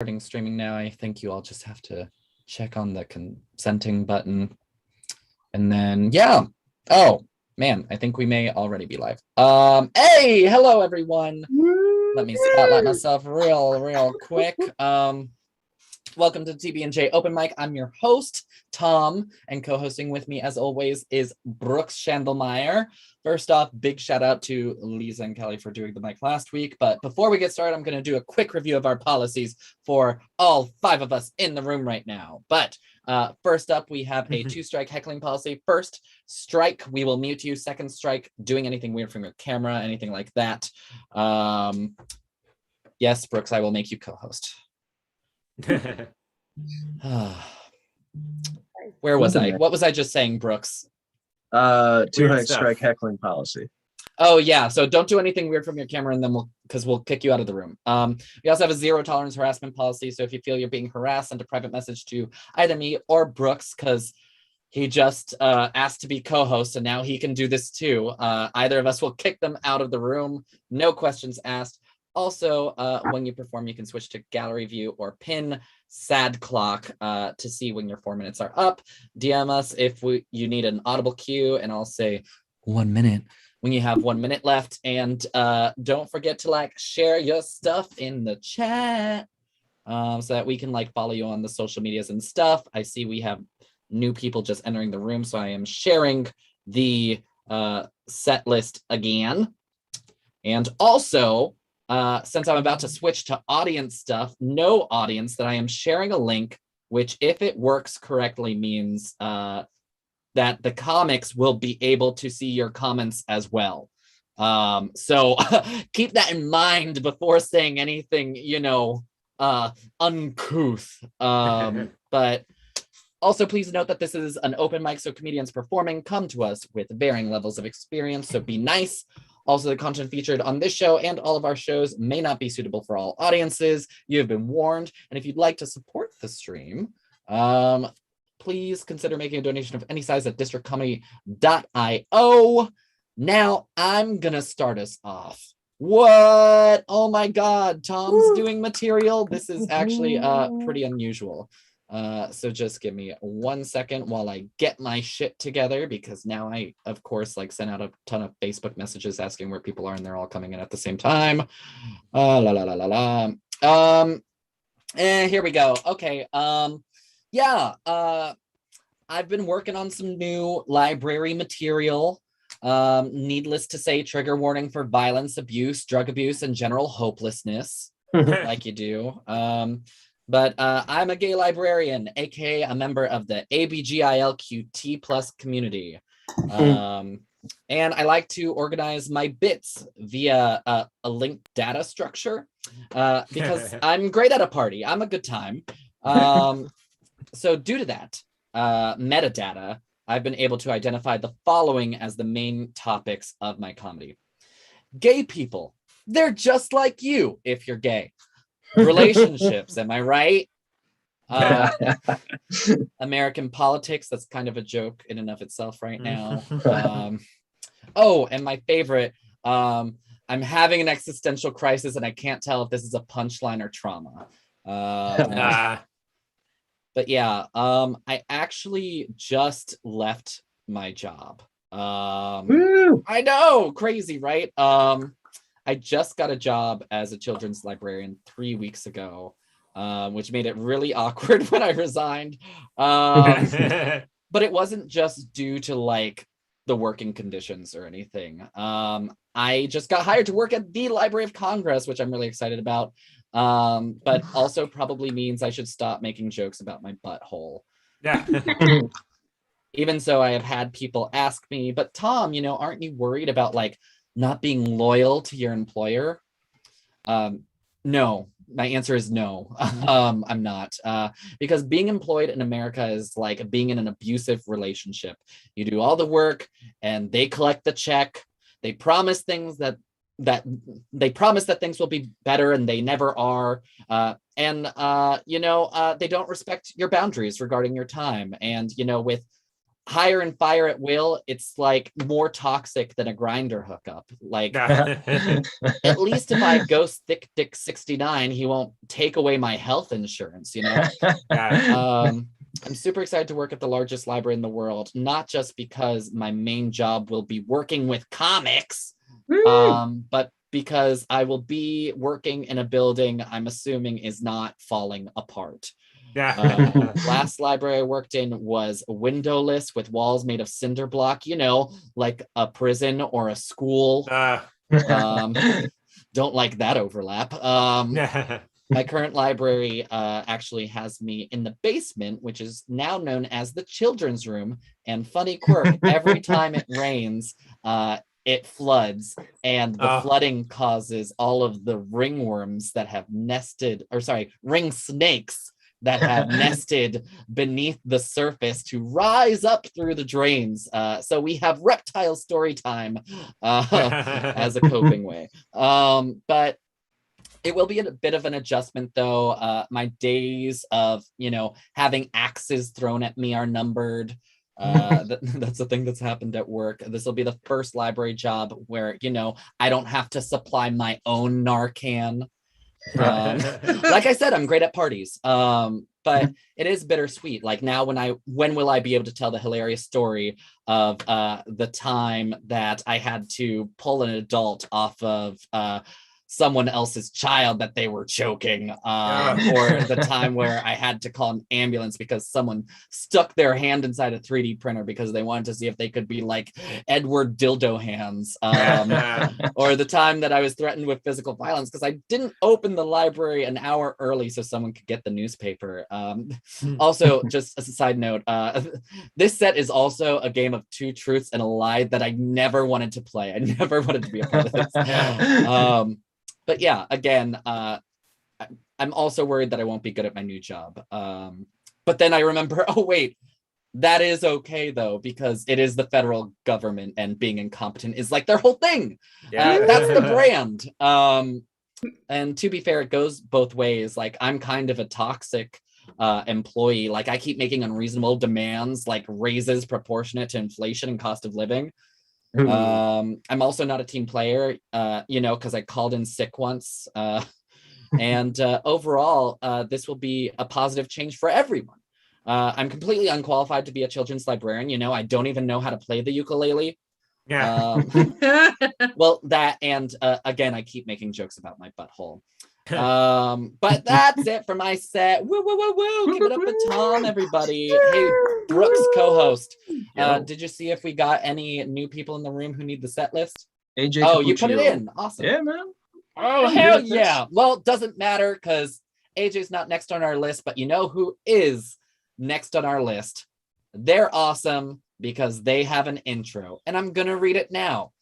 Starting streaming now. I think you all just have to check on the consenting button. And then, yeah. Oh, man, I think we may already be live. Hey, hello, everyone. Let me spotlight myself real quick. Welcome to TB&J Open Mic. I'm your host, Tom, and co-hosting with me, as always, is Brooks Schandelmeyer. First off, big shout out to Lisa and Kelly for doing the mic last week. But before we get started, I'm going to do a quick review of our policies for all 5 of us in the room right now. But first up, we have a 2-strike heckling policy. First strike, we will mute you. Second strike, doing anything weird from your camera, anything like that. Yes, Brooks, I will make you co-host. Where was I? What was I just saying, Brooks? 2-strike heckling policy. Oh yeah, so don't do anything weird from your camera, and then we'll kick you out of the room. We also have a 0 tolerance harassment policy, so if you feel you're being harassed, send a private message to either me or Brooks, because he just asked to be co-host, and now he can do this too. Either of us will kick them out of the room, no questions asked. Also, when you perform, you can switch to gallery view or pin sad clock to see when your 4 minutes are up. DM us if you need an audible cue, and I'll say 1 minute when you have 1 minute left. And don't forget to share your stuff in the chat so that we can follow you on the social medias and stuff. I see we have new people just entering the room, so I am sharing the set list again. And also, since I'm about to switch to audience stuff, no audience, that I am sharing a link, which, if it works correctly, means that the comics will be able to see your comments as well. So keep that in mind before saying anything, uncouth. But also, please note that this is an open mic, so comedians performing come to us with varying levels of experience, so be nice. Also, the content featured on this show and all of our shows may not be suitable for all audiences. You have been warned. And if you'd like to support the stream, please consider making a donation of any size at districtcomedy.io. Now, I'm going to start us off. What? Oh my God, Tom's doing material. This is actually pretty unusual. So just give me 1 second while I get my shit together, because now I, of course, sent out a ton of Facebook messages asking where people are, and they're all coming in at the same time. Here we go. Okay. I've been working on some new library material. Needless to say, trigger warning for violence, abuse, drug abuse, and general hopelessness, like you do. But I'm a gay librarian, aka a member of the ABGILQT plus community. And I like to organize my bits via a linked data structure because I'm great at a party. I'm a good time. So due to that metadata, I've been able to identify the following as the main topics of my comedy. Gay people, they're just like you if you're gay. Relationships, am I right? American politics, that's kind of a joke in and of itself right now. And my favorite, I'm having an existential crisis and I can't tell if this is a punchline or trauma. But yeah, I actually just left my job. I know, crazy, right? I just got a job as a children's librarian 3 weeks ago, which made it really awkward when I resigned. But it wasn't just due to the working conditions or anything. I just got hired to work at the Library of Congress, which I'm really excited about. But also probably means I should stop making jokes about my butthole. Yeah. Even so, I have had people ask me, but Tom, aren't you worried about not being loyal to your employer? No, my answer is no. I'm not, because being employed in America is like being in an abusive relationship. You do all the work and they collect the check. They promise things that things will be better, and they never are. They don't respect your boundaries regarding your time. And with hire and fire at will, it's like more toxic than a grinder hookup. Like at least if I ghost Thick Dick 69, he won't take away my health insurance, you know? I'm super excited to work at the largest library in the world, not just because my main job will be working with comics, but because I will be working in a building I'm assuming is not falling apart. Last library I worked in was windowless with walls made of cinder block, you know, like a prison or a school. Don't like that overlap. My current library actually has me in the basement, which is now known as the children's room. And funny quirk, every time it rains, it floods, and the flooding causes all of the ringworms that have nested, or sorry, ring snakes that have nested beneath the surface to rise up through the drains. So we have reptile story time as a coping way. But it will be a bit of an adjustment, though. My days of, you know, having axes thrown at me are numbered. That's the thing that's happened at work. This will be the first library job where, you know, I don't have to supply my own Narcan. Like I said, I'm great at parties. But it is bittersweet. Like now when will I be able to tell the hilarious story of the time that I had to pull an adult off of someone else's child that they were choking, or the time where I had to call an ambulance because someone stuck their hand inside a 3D printer because they wanted to see if they could be like Edward Dildo Hands, or the time that I was threatened with physical violence because I didn't open the library an hour early so someone could get the newspaper. Also, just as a side note, this set is also a game of two truths and a lie that I never wanted to play. I never wanted to be a part of this. But yeah, again, I'm also worried that I won't be good at my new job. But then I remember, oh, wait, that is okay, though, because it is the federal government and being incompetent is like their whole thing. That's the brand. And to be fair, it goes both ways. Like, I'm kind of a toxic employee. Like, I keep making unreasonable demands, like raises proportionate to inflation and cost of living. I'm also not a team player, you know, because I called in sick once. And overall, this will be a positive change for everyone. I'm completely unqualified to be a children's librarian. You know, I don't even know how to play the ukulele. Well, that and again, I keep making jokes about my butthole. But that's it for my set. Woo, woo, woo, woo. Give it up for Tom, everybody. Hey, Brooks, co-host. Did you see if we got any new people in the room who need the set list? AJ Oh, Capuccio. you put it in. Awesome. Yeah, man. Oh, hell yeah. Well, it doesn't matter because AJ's not next on our list, but you know who is next on our list? They're awesome because they have an intro, and I'm gonna read it now.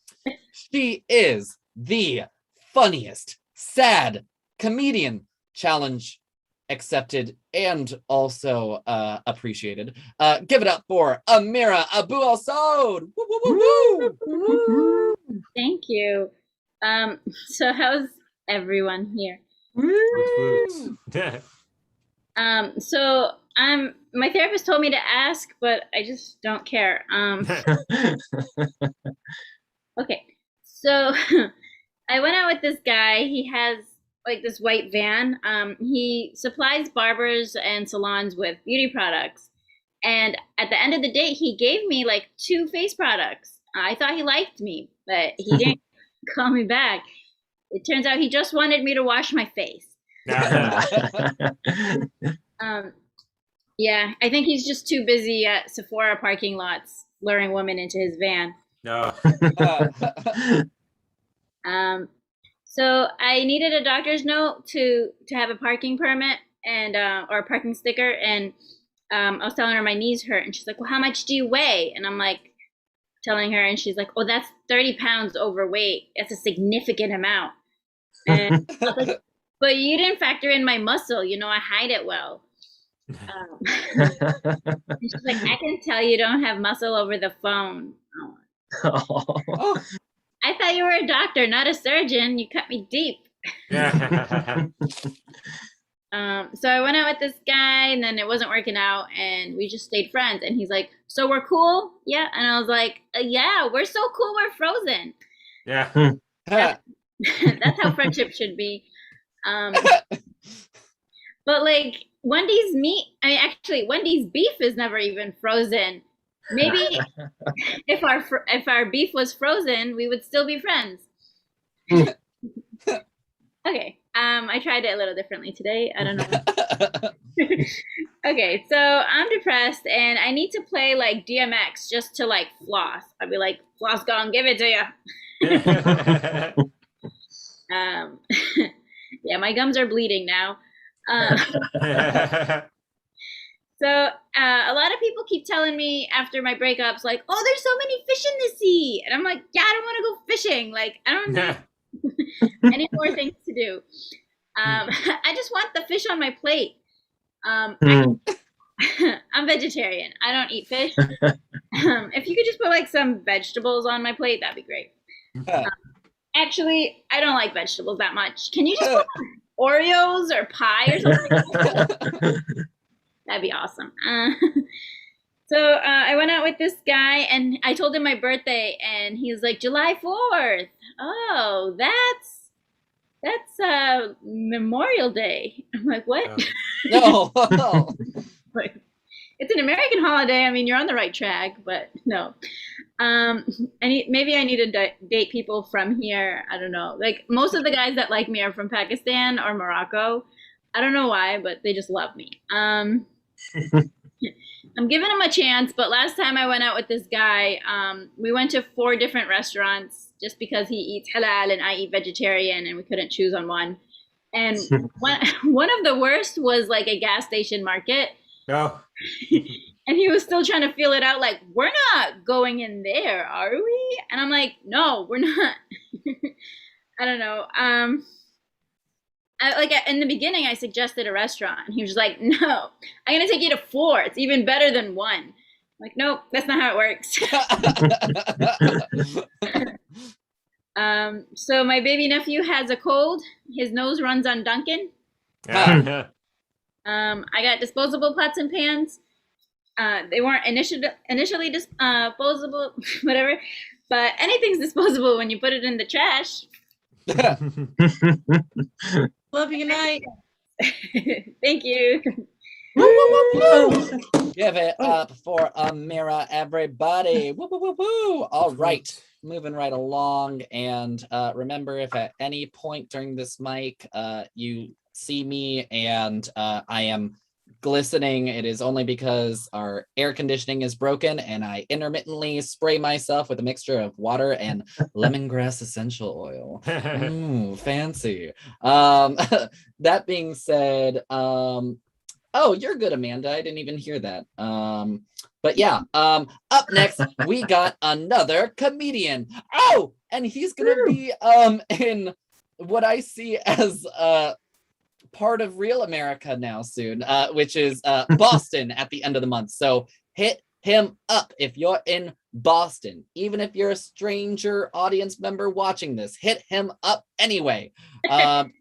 She is the funniest, sad comedian, challenge accepted and also appreciated. Give it up for Amira Abu Al Saud. Thank you. So how's everyone here? So my therapist told me to ask, but I just don't care. Okay, so I went out with this guy. He has like this white van. He supplies barbers and salons with beauty products. And at the end of the day, he gave me like 2 face products. I thought he liked me, but he didn't call me back. It turns out he just wanted me to wash my face. Yeah, I think he's just too busy at Sephora parking lots luring women into his van. So I needed a doctor's note to have a parking permit and or a parking sticker, and I was telling her my knees hurt, and she's like, "Well, how much do you weigh?" And I'm like, telling her, and she's like, "Oh, that's 30 pounds overweight. That's a significant amount." And I was like, "But you didn't factor in my muscle. You know, I hide it well." And she's like, "I can tell you don't have muscle over the phone." Oh. I thought you were a doctor, not a surgeon. You cut me deep. So I went out with this guy, and then it wasn't working out, and we just stayed friends. And he's like, "So we're cool, yeah?" And I was like, "Yeah, we're so cool, we're frozen." Yeah. That's how friendship should be. But like Wendy's meat, I mean, actually, Wendy's beef is never even frozen. Maybe if our beef was frozen, we would still be friends. Okay. I tried it a little differently today. I don't know. Okay, so I'm depressed and I need to play like DMX just to like floss. I'd be like, floss gone, give it to you. Yeah, my gums are bleeding now. So a lot of people keep telling me after my breakups, like, "Oh, there's so many fish in the sea," and I'm like, "Yeah, I don't want to go fishing. Like, I don't need any more things to do. I just want the fish on my plate. I'm vegetarian. I don't eat fish. If you could just put like some vegetables on my plate, that'd be great. Actually, I don't like vegetables that much. Can you just put Oreos or pie or something? That'd be awesome. So I went out with this guy, and I told him my birthday, and he was like, July 4th. Oh, that's Memorial Day. I'm like, what? No. Like, it's an American holiday. I mean, you're on the right track, but no. Maybe I need to date people from here. I don't know. Like most of the guys that like me are from Pakistan or Morocco. I don't know why, but they just love me. I'm giving him a chance, but last time I went out with this guy, we went to 4 different restaurants just because he eats halal and I eat vegetarian, and we couldn't choose on one. And one of the worst was like a gas station market. No. And he was still trying to feel it out, like, we're not going in there, are we? And I'm like, no, we're not. I don't know. In the beginning, I suggested a restaurant, and he was like, no, I'm gonna take you to 4. It's even better than 1. I'm like, nope, that's not how it works. So my baby nephew has a cold. His nose runs on Dunkin'. Yeah. I got disposable pots and pans. They weren't initially disposable, whatever, but anything's disposable when you put it in the trash. Love you. Good night. Thank you. Give it up for Amira, everybody. Woo, woo, woo, woo. All right, moving right along. And remember, if at any point during this mic you see me and I am glistening, it is only because our air conditioning is broken and I intermittently spray myself with a mixture of water and lemongrass essential oil. Ooh, fancy. That being said, oh, you're good, Amanda. I didn't even hear that. But yeah, up next, we got another comedian. Oh, and he's gonna be in what I see as part of Real America now soon, which is Boston at the end of the month. So hit him up if you're in Boston. Even if you're a stranger audience member watching this, hit him up anyway.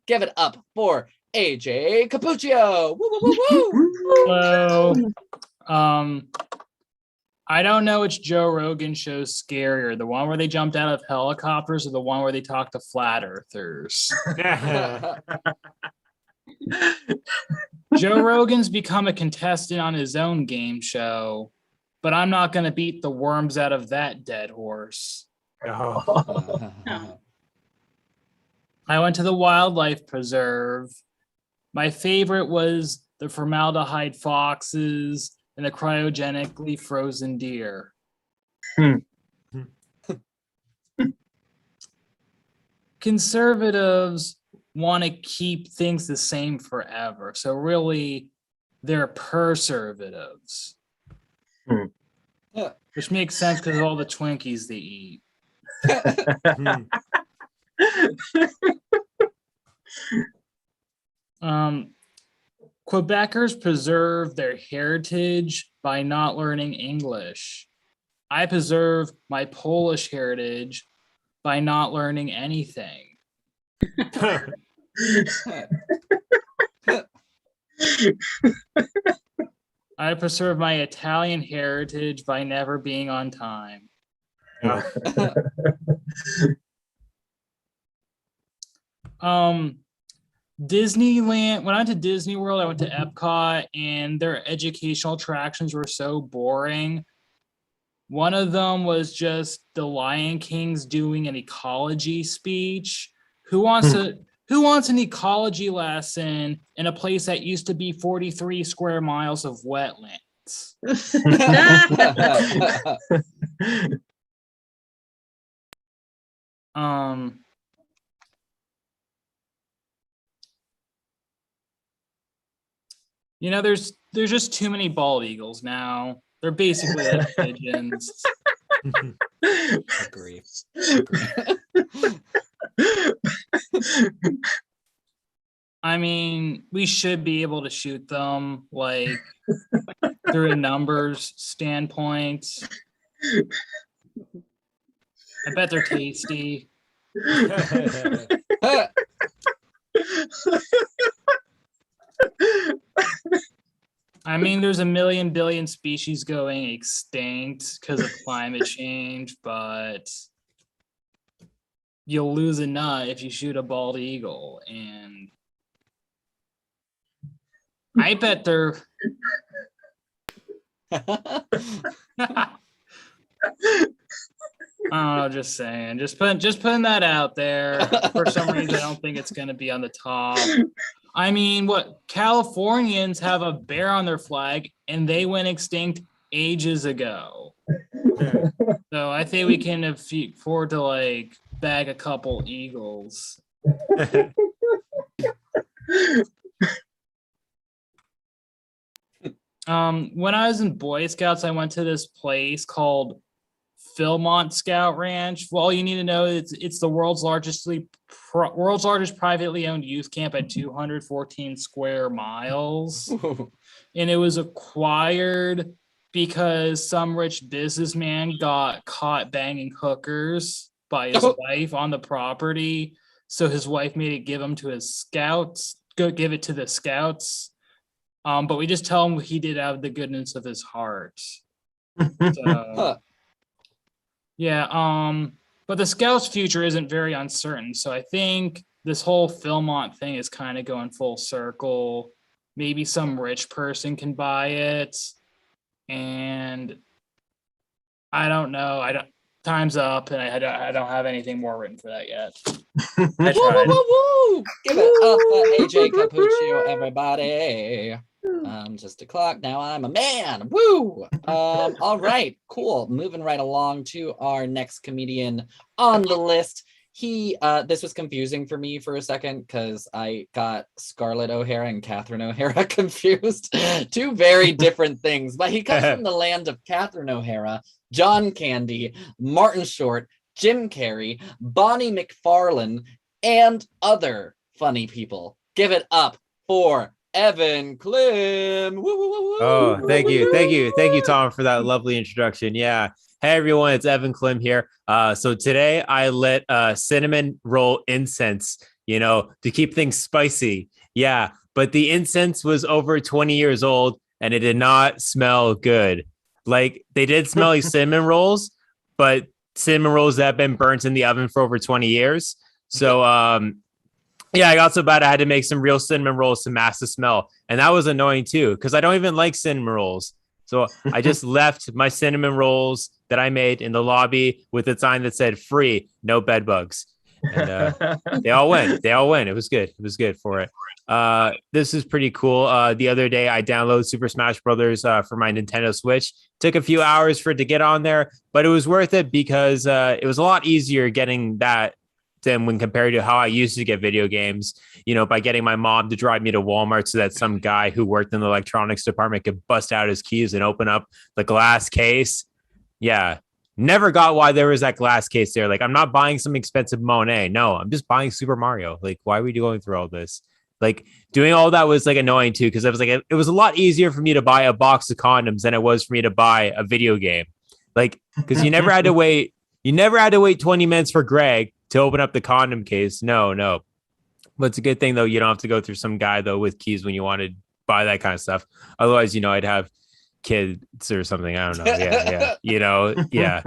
Give it up for AJ Capuccio. Woo, woo, woo, woo. Hello. I don't know which Joe Rogan show's scarier, the one where they jumped out of helicopters or the one where they talked to flat earthers. Joe Rogan's become a contestant on his own game show, but I'm not going to beat the worms out of that dead horse. I went to the wildlife preserve. My favorite was the formaldehyde foxes and the cryogenically frozen deer. Conservatives want to keep things the same forever. So really, they're perservatives. Which makes sense because of all the Twinkies they eat. Quebecers preserve their heritage by not learning English. I preserve my Polish heritage by not learning anything. I preserve my Italian heritage by never being on time. Yeah. Disneyland, when I went to Disney World, I went to Epcot, and their educational attractions were so boring. One of them was just the Lion King's doing an ecology speech. Who wants an ecology lesson in a place that used to be 43 square miles of wetlands? There's just too many bald eagles now. They're basically like pigeons. Agree. I mean, we should be able to shoot them like through a numbers standpoint. I bet they're tasty. I mean, there's a million billion species going extinct because of climate change, but you'll lose a nut if you shoot a bald eagle. And I bet they're... Oh, just saying. Just putting that out there. For some reason, I don't think it's going to be on the top. I mean, what Californians have a bear on their flag, and they went extinct ages ago. So I think we can afford to like bag a couple eagles. When I was in Boy Scouts, I went to this place called Philmont Scout Ranch. Well, all you need to know is it's the world's largest privately owned youth camp at 214 square miles. And it was acquired because some rich businessman got caught banging hookers by his wife on the property. So his wife made it give it to the scouts. But we just tell him he did out of the goodness of his heart. So, yeah, but the Scouts' future isn't very uncertain. So I think this whole Philmont thing is kind of going full circle. Maybe some rich person can buy it. And I don't know. Time's up, and I don't have anything more written for that yet. I tried. Woo! Give it up for AJ Capuccio, everybody. Just a clock. Now I'm a man. Woo! All right, cool. Moving right along to our next comedian on the list. This was confusing for me for a second because I got Scarlett O'Hara and Catherine O'Hara confused. Two very different things, but he comes from the land of Catherine O'Hara, John Candy, Martin Short, Jim Carrey, Bonnie McFarlane, and other funny people. Give it up for Evan Klim. Woo, woo, woo, woo. Oh, thank you, Tom, for that lovely introduction. Yeah. Hey, everyone, it's Evan Klim here. So today I lit cinnamon roll incense, to keep things spicy. Yeah, but the incense was over 20 years old and it did not smell good. Like, they did smell like cinnamon rolls, but cinnamon rolls that have been burnt in the oven for over 20 years. So, yeah, I got so bad I had to make some real cinnamon rolls to mask the smell. And that was annoying too, because I don't even like cinnamon rolls. So I just left my cinnamon rolls that I made in the lobby with a sign that said free, no bed bugs. And they all went. It was good. It was good for it. This is pretty cool. The other day I downloaded Super Smash Brothers for my Nintendo Switch. Took a few hours for it to get on there, but it was worth it because it was a lot easier getting that than when compared to how I used to get video games, by getting my mom to drive me to Walmart so that some guy who worked in the electronics department could bust out his keys and open up the glass case. Yeah. Never got why there was that glass case there. Like, I'm not buying some expensive Monet. No, I'm just buying Super Mario. Like, why are we going through all this? Like, doing all that was like annoying too, because I was like, it was a lot easier for me to buy a box of condoms than it was for me to buy a video game. Like, because you never had to wait. You never had to wait 20 minutes for Greg to open up the condom case. No. But it's a good thing, though. You don't have to go through some guy, though, with keys when you wanted buy that kind of stuff. Otherwise, I'd have kids or something. I don't know. Yeah.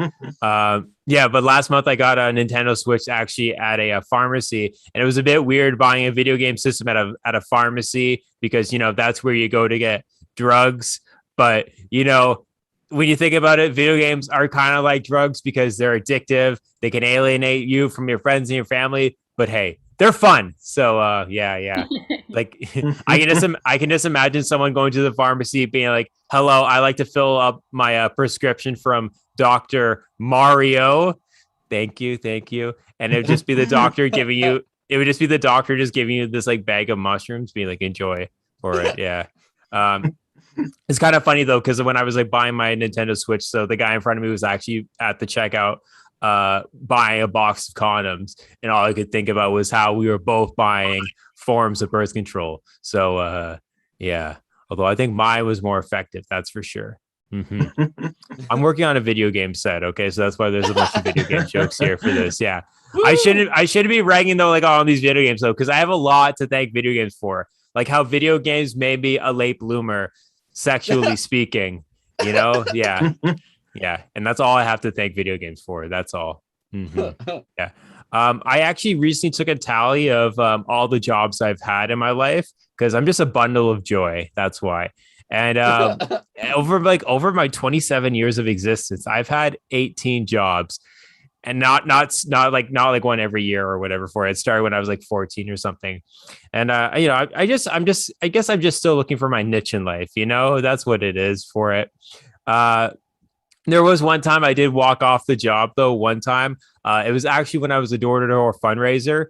But last month I got a Nintendo Switch actually at a pharmacy, and it was a bit weird buying a video game system at a pharmacy because that's where you go to get drugs. But when you think about it, video games are kind of like drugs because they're addictive. They can alienate you from your friends and your family, but hey, they're fun. So yeah. Like I can just imagine someone going to the pharmacy being like, "Hello, I like to fill up my prescription from Dr. Mario. Thank you." And it would just be the doctor giving you. It would just be the doctor just giving you this like bag of mushrooms, being like, "Enjoy for it." Yeah. It's kind of funny though, because when I was like buying my Nintendo Switch, so the guy in front of me was actually at the checkout buying a box of condoms, and all I could think about was how we were both buying forms of birth control. So yeah, although I think mine was more effective, that's for sure. I'm working on a video game set, okay, so that's why there's a bunch of video game jokes here for this. Yeah. I shouldn't be ragging though like on these video games though, because I have a lot to thank video games for, like how video games made me a late bloomer sexually speaking, yeah. And that's all I have to thank video games for. That's all. Yeah. I actually recently took a tally of all the jobs I've had in my life because I'm just a bundle of joy. That's why. And over my 27 years of existence, I've had 18 jobs, and not like one every year or whatever. For it started when I was like 14 or something. And I guess I'm just still looking for my niche in life. That's what it is for it. There was one time I did walk off the job though. One time, it was actually when I was a door-to-door fundraiser.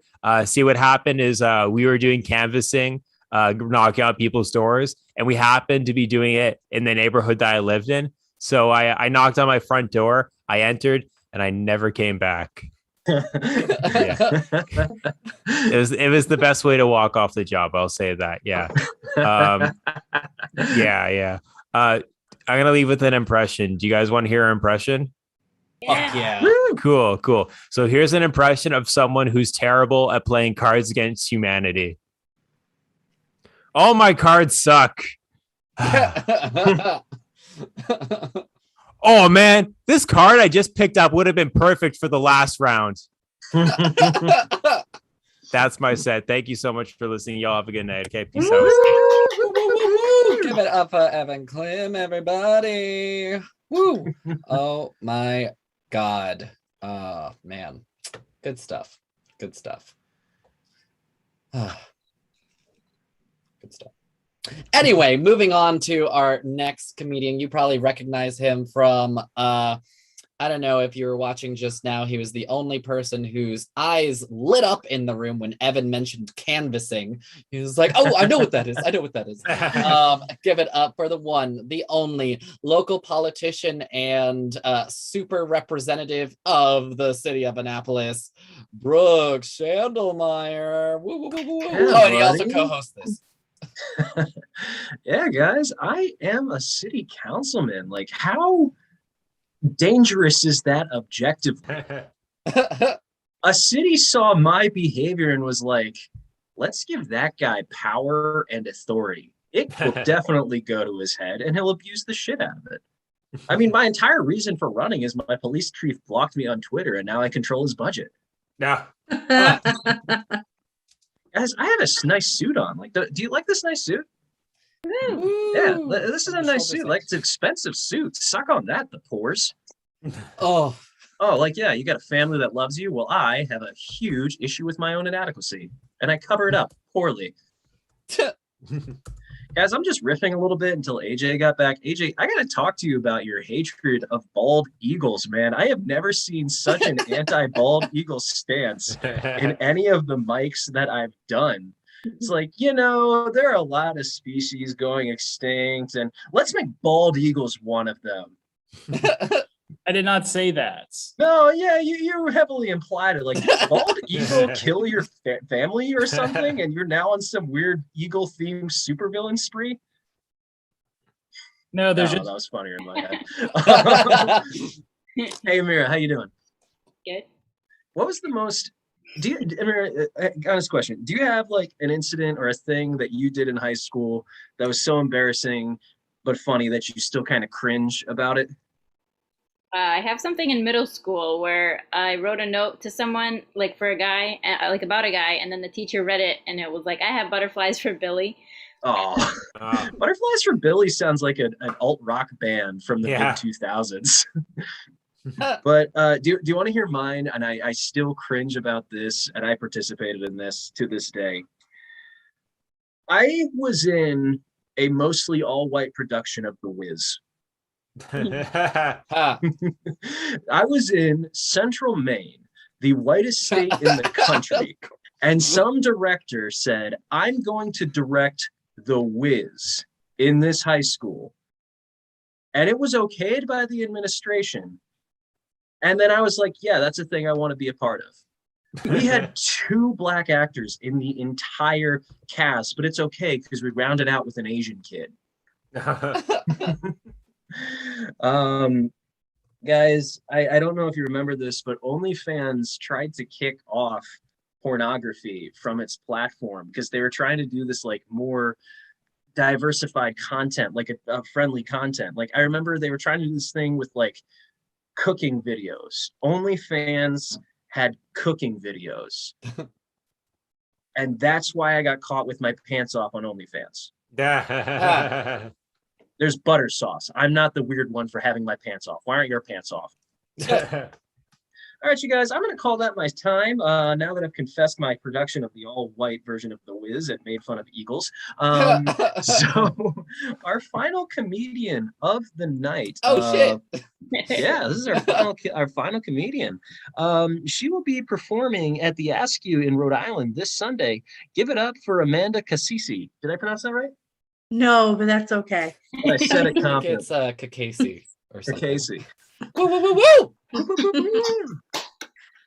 See, what happened is we were doing canvassing, knocking on people's doors, and we happened to be doing it in the neighborhood that I lived in. So I knocked on my front door. I entered, and I never came back. Yeah. It was the best way to walk off the job. I'll say that. Yeah. Yeah. I'm going to leave with an impression. Do you guys want to hear an impression? Fuck yeah. Cool. So here's an impression of someone who's terrible at playing Cards Against Humanity. All my cards suck. Oh man, this card I just picked up would have been perfect for the last round. That's my set. Thank you so much for listening. Y'all have a good night. Okay, peace out. Give it up for Evan Klim, everybody. Woo! Oh my God. Oh man. Good stuff. Good stuff. Good stuff. Anyway, moving on to our next comedian. You probably recognize him from I don't know if you were watching just now. He was the only person whose eyes lit up in the room when Evan mentioned canvassing. He was like, "Oh, I know what that is. I know what that is." Give it up for the one, the only local politician and super representative of the city of Annapolis, Brooks Schandelmeyer. Woo, woo, woo, woo. Yeah, and he also co-hosts this. Yeah, guys, I am a city councilman. Like, how dangerous is that objectively? A city saw my behavior and was like, let's give that guy power and authority. It will definitely go to his head and he'll abuse the shit out of it. I mean, my entire reason for running is my police chief blocked me on Twitter and now I control his budget. No. Guys, I have a nice suit on. Like, do you like this nice suit? Woo. Yeah, this is a nice suit. Like, it's an expensive suit. Suck on that, the pores. Oh, like, yeah, you got a family that loves you. Well, I have a huge issue with my own inadequacy, and I cover it up poorly. Guys, I'm just riffing a little bit until AJ got back. AJ, I got to talk to you about your hatred of bald eagles, man. I have never seen such an anti-bald eagle stance in any of the mics that I've done. It's like, there are a lot of species going extinct, and let's make bald eagles one of them. I did not say that. No, yeah, you heavily implied it. Like, did bald eagle kill your family or something, and you're now on some weird eagle-themed supervillain spree? No, there's that was funnier in my head. Hey, Amira, how you doing? Good. What was the most Do you, honest question, do you have like an incident or a thing that you did in high school that was so embarrassing but funny that you still kind of cringe about it? I have something in middle school where I wrote a note to someone, like for a guy, like about a guy, and then the teacher read it, and it was like, "I have butterflies for Billy." Oh, Oh, Butterflies for Billy sounds like an alt rock band from the Yeah. mid 2000s. But do you want to hear mine? And I still cringe about this, and I participated in this to this day. I was in a mostly all white production of The Wiz. Ha. I was in Central Maine, the whitest state in the country, and some director said, "I'm going to direct The Wiz in this high school." And it was okayed by the administration. And then I was like, yeah, that's a thing I want to be a part of. We had 2 black actors in the entire cast, but it's okay because we rounded out with an Asian kid. Guys, I don't know if you remember this, but OnlyFans tried to kick off pornography from its platform because they were trying to do this like more diversified content, like a friendly content. Like I remember they were trying to do this thing with like cooking videos. OnlyFans had cooking videos. And that's why I got caught with my pants off on OnlyFans. There's butter sauce. I'm not the weird one for having my pants off. Why aren't your pants off? All right, you guys, I'm going to call that my time. Now that I've confessed my production of the all-white version of The Wiz and made fun of Eagles. So our final comedian of the night. Oh, shit. Yeah, this is our final comedian. She will be performing at the Askew in Rhode Island this Sunday. Give it up for Amanda Cassisi. Did I pronounce that right? No, but that's okay. I said it I think confidently. it's Kakasi or something. Casey. Woo, woo, woo, woo.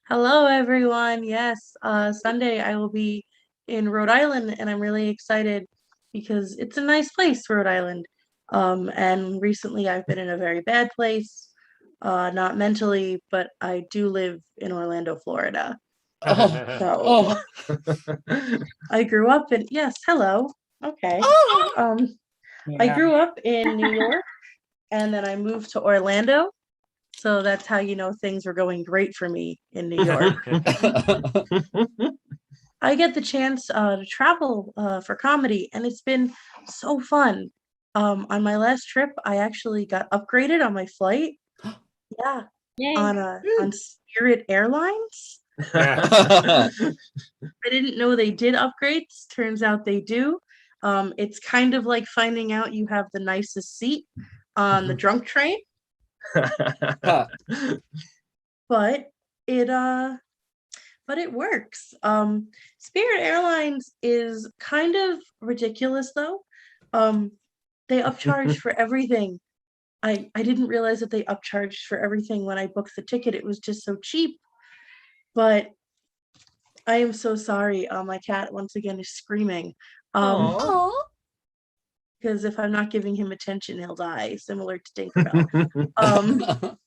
Hello, everyone. Yes, Sunday I will be in Rhode Island, and I'm really excited because it's a nice place, Rhode Island. And recently I've been in a very bad place, not mentally, but I do live in Orlando, Florida. Oh, So I grew up in, yes, hello. Okay. I Yeah. grew up in New York, and then I moved to Orlando. So that's how you know things were going great for me in New York. I get the chance to travel for comedy, and it's been so fun. On my last trip, I actually got upgraded on my flight. Yeah, Yay. on Spirit Airlines. Yeah. I didn't know they did upgrades. Turns out they do. It's kind of like finding out you have the nicest seat on the drunk train. But it works. Spirit Airlines is kind of ridiculous though. They upcharge for everything. I didn't realize that they upcharged for everything when I booked the ticket. It was just so cheap. But I am so sorry. My cat once again is screaming. Because if I'm not giving him attention, he'll die, similar to Tinkerbell.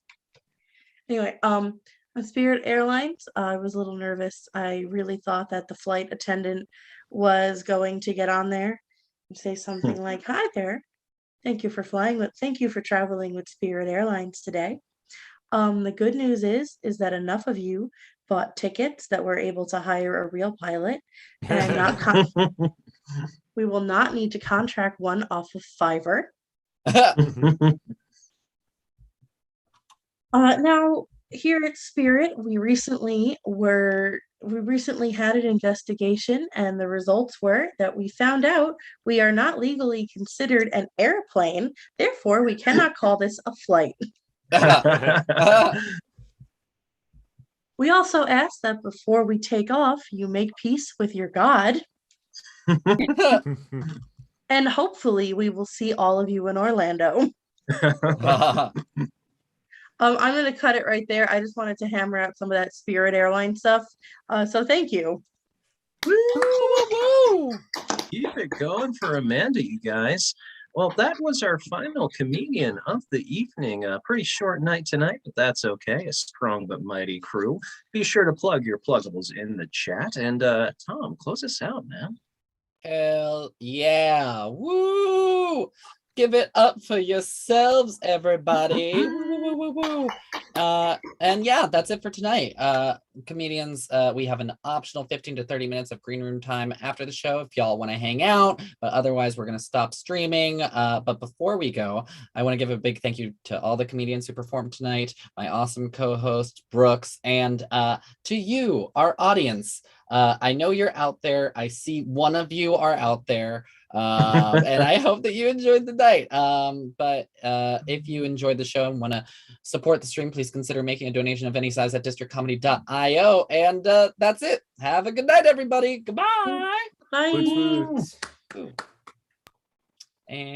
Anyway, on Spirit Airlines, I was a little nervous. I really thought that the flight attendant was going to get on there and say something like, "Hi there, thank you for traveling with Spirit Airlines today. The good news is that enough of you bought tickets that we're able to hire a real pilot, and we will not need to contract one off of Fiverr." Now, here at Spirit, we recently had an investigation, and the results were that we found out we are not legally considered an airplane. Therefore, we cannot call this a flight. We also ask that before we take off, you make peace with your God. And hopefully we will see all of you in Orlando. I'm going to cut it right there. I just wanted to hammer out some of that Spirit Airline stuff. So thank you. Woo! Keep it going for Amanda, you guys. Well, that was our final comedian of the evening. A pretty short night tonight, but that's okay. A strong but mighty crew. Be sure to plug your pluggables in the chat. And Tom, close us out, man. Hell yeah. Woo! Give it up for yourselves, everybody. Woo, woo, woo, woo, woo. And yeah, that's it for tonight. Comedians, we have an optional 15 to 30 minutes of green room time after the show if y'all want to hang out, but otherwise we're going to stop streaming. But before we go, I want to give a big thank you to all the comedians who performed tonight, my awesome co-host Brooks, and to you, our audience. I know you're out there. I see one of you are out there. And I hope that you enjoyed the night. But if you enjoyed the show and want to support the stream, please consider making a donation of any size at districtcomedy.io. And that's it. Have a good night, everybody. Goodbye. Bye. Food, food. And